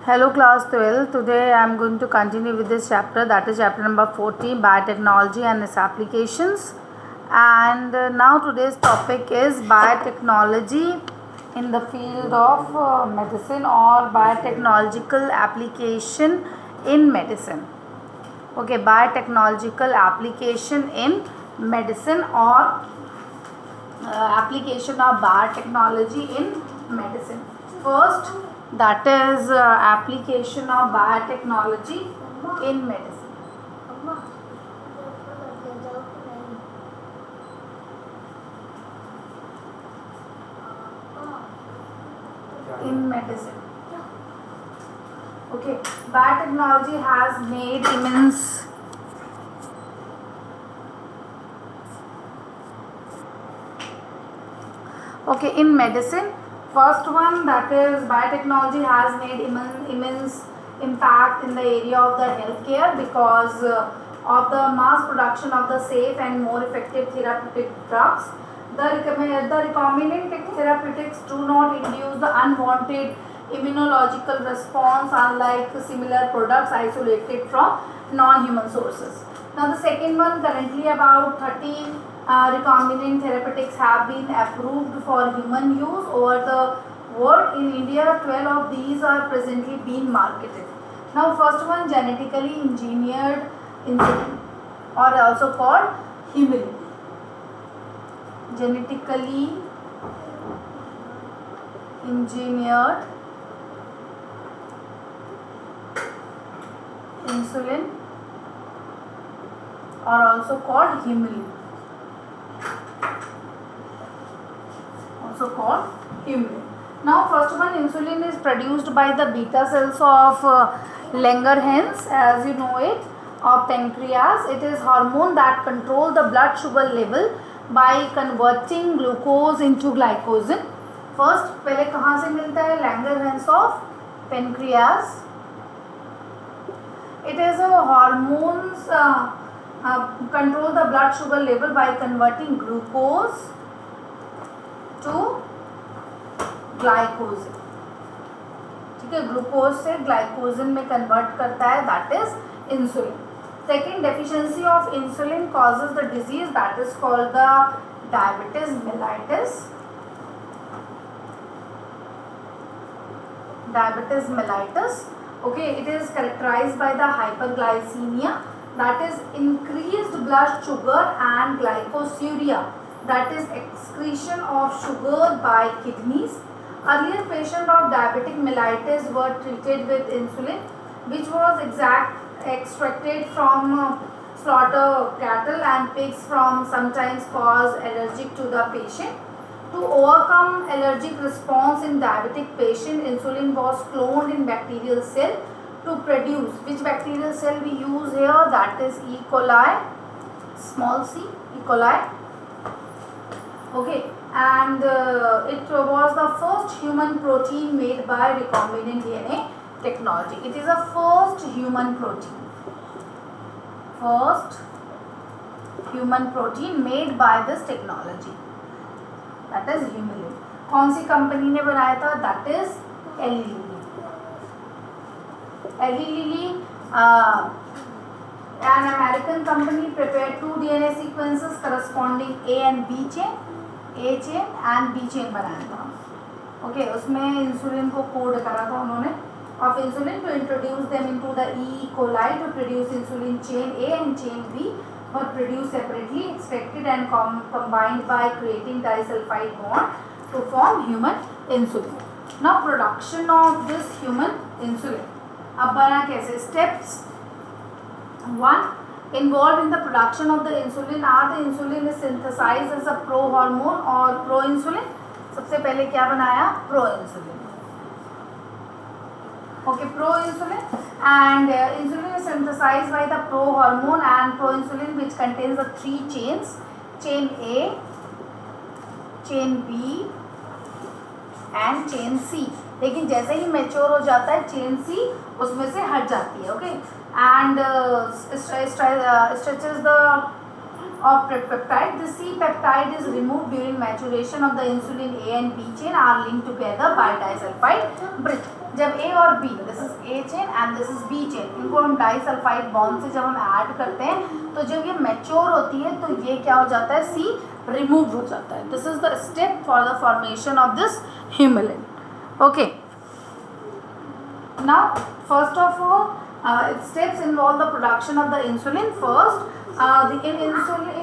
Hello class 12. Today I am going to continue with this chapter, that is chapter number 14, biotechnology and its applications. And now today's topic is biotechnology in the field of medicine or biotechnological application in medicine. Okay, biotechnological application in medicine or application of biotechnology in medicine. First, that is application of biotechnology in medicine. In medicine. Okay, biotechnology has made immense in medicine. First one, that is biotechnology has made immense impact in the area of the healthcare because of the mass production of the safe and more effective therapeutic drugs. The recombinant therapeutics do not induce the unwanted immunological response unlike similar products isolated from non-human sources. Now the second one, currently about 30 recombinant therapeutics have been approved for human use over the world. In India, 12 of these are presently being marketed. Now first one, genetically engineered insulin, or also called Humulin. Genetically engineered insulin, or also called Humulin. Now first one, insulin is produced by the beta cells of Langerhans, as you know it, of pancreas. It is hormone that control the blood sugar level by converting glucose into glycogen. First, पहले कहाँ से मिलता है? Langerhans of pancreas. It is a hormones control the blood sugar level by converting glucose to glycogen. ठीक है, glucose से glycogen में convert करता है, that is insulin. Second, deficiency of insulin causes the disease that is called the diabetes mellitus. Diabetes mellitus. Okay, it is characterized by the hyperglycemia, that is increased blood sugar, and glycosuria, that is excretion of sugar by kidneys. Earlier patients of diabetic mellitus were treated with insulin, which was extracted from slaughter cattle and pigs, from sometimes cause allergic to the patient. To overcome allergic response in diabetic patient, insulin was cloned in bacterial cell to produce, which bacterial cell we use here, that is E. coli, small c, E. coli. Okay, and it was the first human protein made by recombinant DNA technology. It is a first human protein made by this technology, that is Humulin. कौन सी company ने बनाया था? That is Eli Lilly. An American company prepared 2 DNA sequences corresponding A and B chain, A chain and B chain बनाया था. Okay, उसमें insulin को code करा था उन्होंने of insulin to introduce them into the E. coli to produce insulin chain A and chain B were produced separately, extracted and combined by creating disulfide bond to form human insulin. Now production of this human insulin, अब बना कैसे? Steps 1, involved in the production of the insulin are the insulin is synthesized as a prohormone or proinsulin. सबसे पहले क्या बनाया? Proinsulin. Okay, proinsulin, and insulin is synthesized by the prohormone and proinsulin, which contains the 3 chains, chain A, chain B and chain C. लेकिन जैसे ही mature हो जाता है chain C उसमें से हट जाती है. Okay, and stretches the of peptide. The C peptide is removed during maturation of the insulin. A and B chain are linked together by disulfide bridge. जब A और B, this is A chain and this is B chain, इनको हम disulphide bond से जब हम add करते हैं तो जब ये मैच्योर होती है तो ये क्या हो जाता है, C रिमूव हो जाता है. This is the step for the formation of this Humulin. Okay, now first of all steps involve the production of the insulin. First, in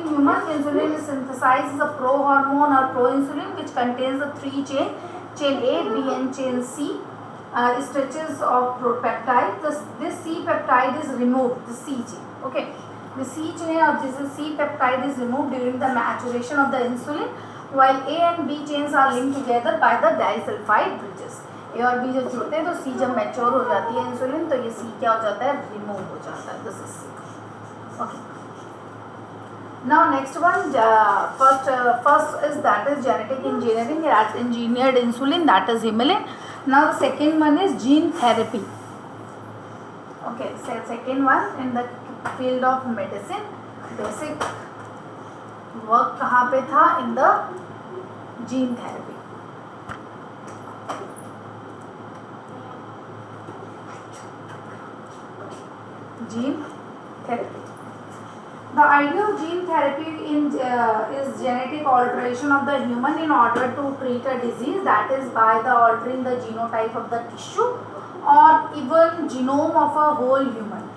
human, insulin is synthesized as a prohormone or proinsulin which contains the three chain A, B and chain C stretches of peptide. This C peptide is removed, the C chain. Okay, the C chain or this C peptide is removed during the maturation of the insulin, while A and B chains are linked together by the disulfide bridges. ए और B जब जुड़ते हैं तो सी जब mature हो जाती है insulin तो ये सी क्या हो जाता है, रिमूव हो जाता है. This is C. Okay, now next one, first is that is genetic engineering, engineered insulin, that is Humulin. Now the second one is gene therapy. Okay, second one in the field of medicine, basic work कहाँ पे था, in the gene therapy. Gene therapy. The idea of gene therapy is genetic alteration of the human in order to treat a disease, that is by the altering the genotype of the tissue or even genome of a whole human.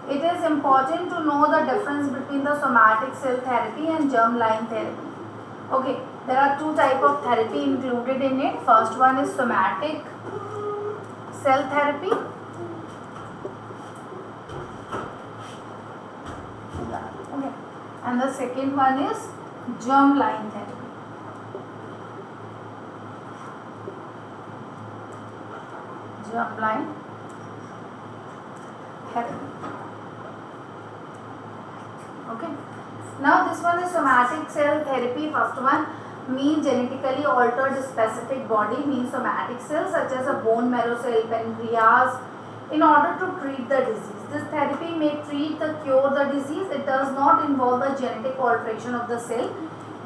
It is important to know the difference between the somatic cell therapy and germline therapy. Okay, there are two types of therapy included in it. First one is somatic cell therapy. Okay, and the second one is germline therapy. Germline therapy. Okay, now this one is somatic cell therapy. First one means genetically altered specific body, means somatic cells such as a bone marrow cell, pancreas, in order to treat the disease. This therapy may treat the cure the disease. It does not involve the genetic alteration of the cell.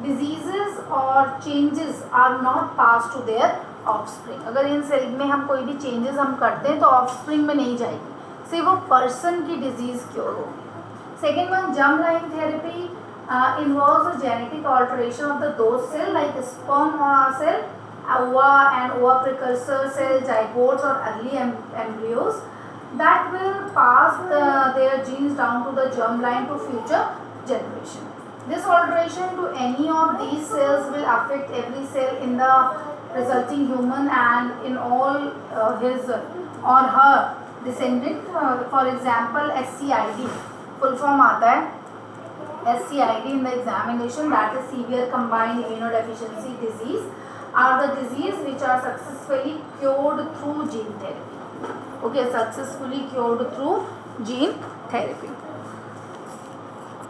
Diseases or changes are not passed to their offspring. अगर इन cell में हम कोई भी changes हम करते हैं तो offspring में नहीं जाएगी, सिर्फ वो पर्सन की डिजीज क्योर होगी. Second one, germline therapy involves the genetic alteration of the those cell like sperm cell, ova and ova precursor cell, zygotes or early embryos that will pass their genes down to the germline to future generation. This alteration to any of these cells will affect every cell in the resulting human and in all his or her descendant. For example, SCID full form आता है SCID in the examination, that is severe combined immunodeficiency disease, are the disease which are successfully cured through gene therapy. Okay, successfully cured through gene therapy.